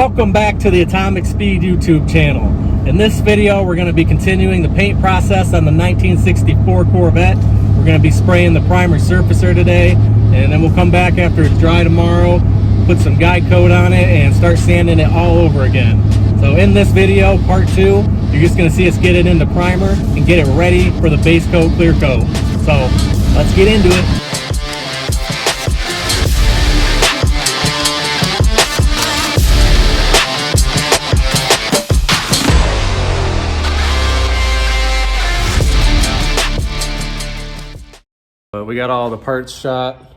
Welcome back to the Atomic Speed YouTube channel. In this video, we're going to be continuing the paint process on the 1964 Corvette. We're going to be spraying the primer surfacer today, and then we'll come back after it's dry tomorrow, put some guide coat on it, and start sanding it all over again. So in this video, part 2, you're just going to see us get it into primer and get it ready for the base coat, clear coat. So let's get into it. We got all the parts shot,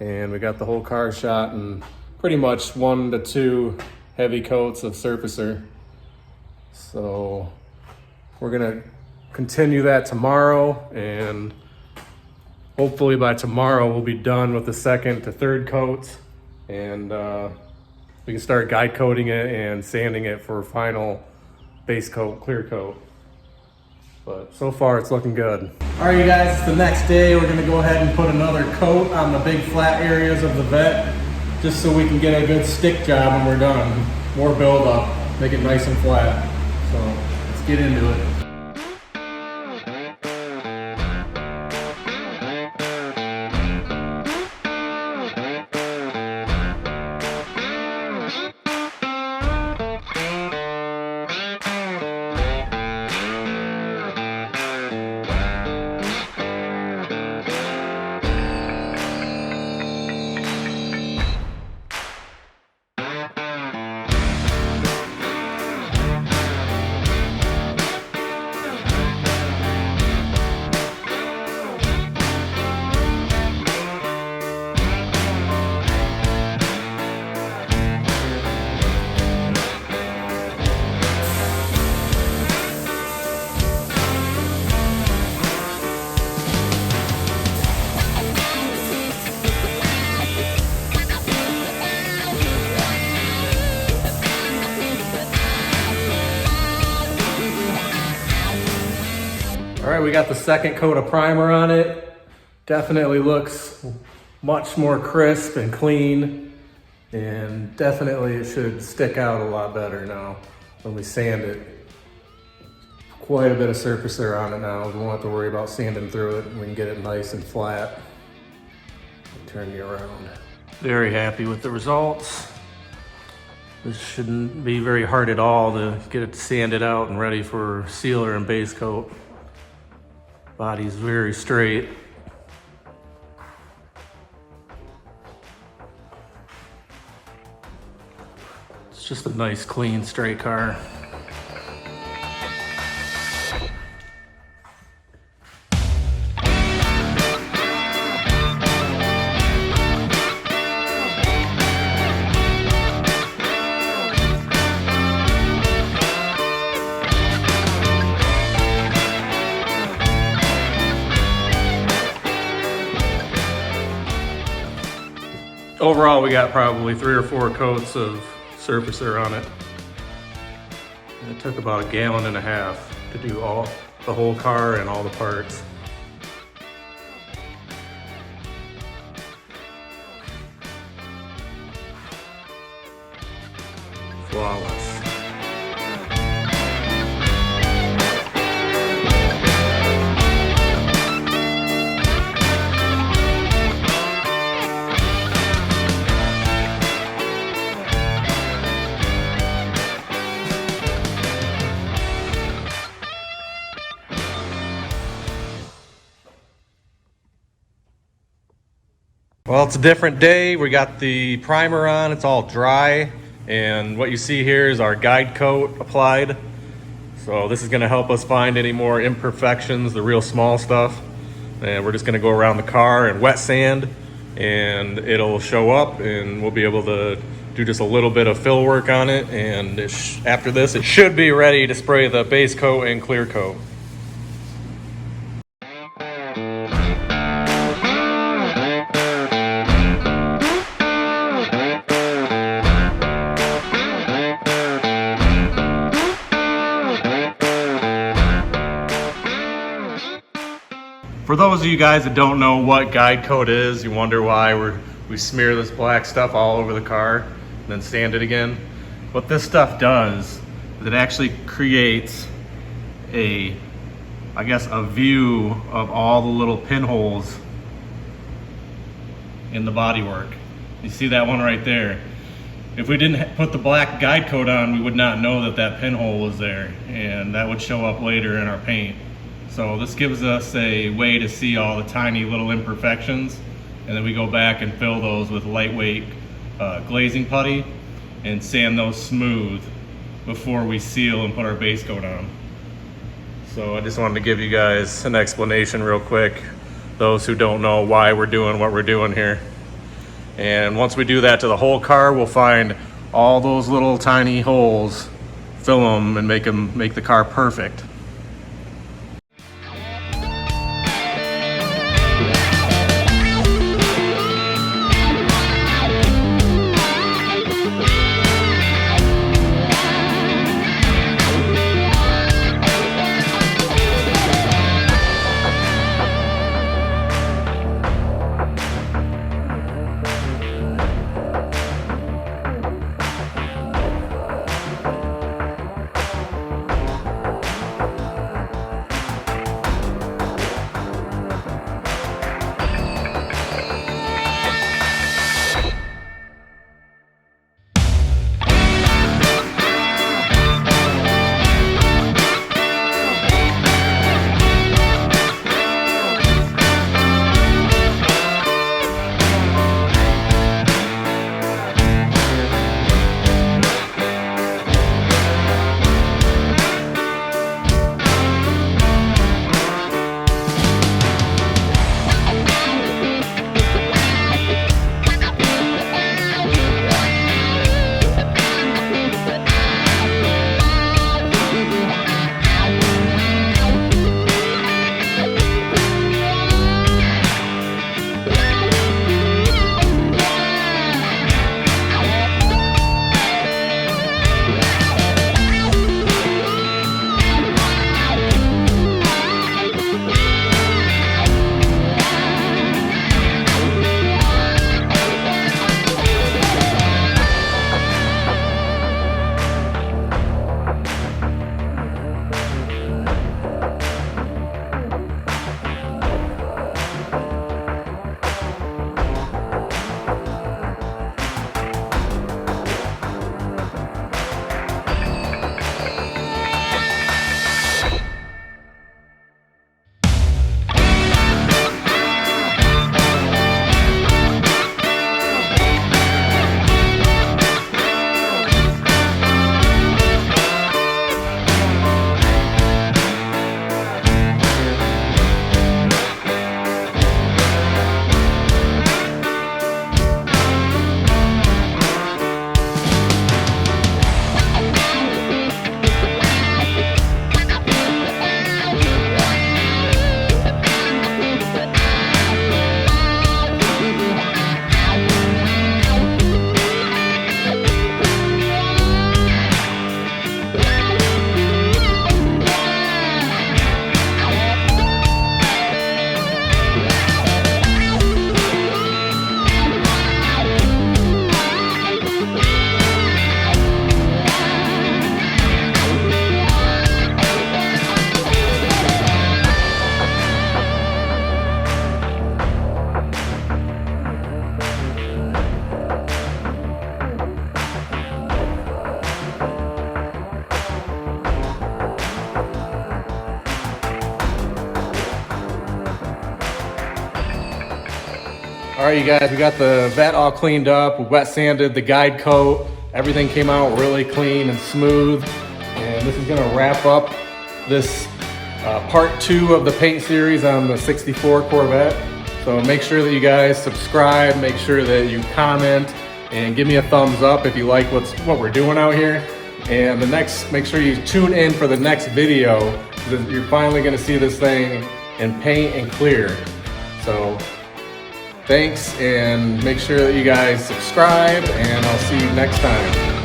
and we got the whole car shot, and pretty much 1 to 2 heavy coats of surfacer. So we're gonna continue that tomorrow, and hopefully by tomorrow we'll be done with the 2nd to 3rd coats, and we can start guide coating it and sanding it for final base coat, clear coat. But so far it's looking good. All right, you guys, it's the next day. We're gonna go ahead and put another coat on the big flat areas of the Vette, just so we can get a good stick job when we're done. More buildup, make it nice and flat. So let's get into it. All right, we got the 2nd coat of primer on it. Definitely looks much more crisp and clean, and definitely it should stick out a lot better now when we sand it. Quite a bit of surfacer on it now. We won't have to worry about sanding through it. We can get it nice and flat. Turn you around. Very happy with the results. This shouldn't be very hard at all to get it sanded out and ready for sealer and base coat. Body's very straight. It's just a nice, clean, straight car. Overall, we got probably 3 or 4 coats of surfacer on it. And it took about 1.5 gallons to do the whole car and all the parts. Flawless. Well, it's a different day. We got the primer on, it's all dry, and what you see here is our guide coat applied. So this is gonna help us find any more imperfections, the real small stuff. And we're just gonna go around the car and wet sand, and it'll show up, and we'll be able to do just a little bit of fill work on it. And after this, it should be ready to spray the base coat and clear coat. For those of you guys that don't know what guide coat is, you wonder why we smear this black stuff all over the car and then sand it again. what this stuff does is it actually creates a view of all the little pinholes in the bodywork. You see that one right there? If we didn't put the black guide coat on, we would not know that that pinhole was there, and that would show up later in our paint. So this gives us a way to see all the tiny little imperfections, and then we go back and fill those with lightweight glazing putty and sand those smooth before we seal and put our base coat on. So I just wanted to give you guys an explanation real quick, those who don't know why we're doing what we're doing here. And once we do that to the whole car, we'll find all those little tiny holes, fill them, and make the car perfect. All right, you guys, we got the vet all cleaned up. We wet sanded the guide coat. Everything came out really clean and smooth. And this is gonna wrap up this part 2 of the paint series on the 64 Corvette. So make sure that you guys subscribe, make sure that you comment, and give me a thumbs up if you like what we're doing out here. And make sure you tune in for the next video, because you're finally gonna see this thing in paint and clear. So thanks, and make sure that you guys subscribe, and I'll see you next time.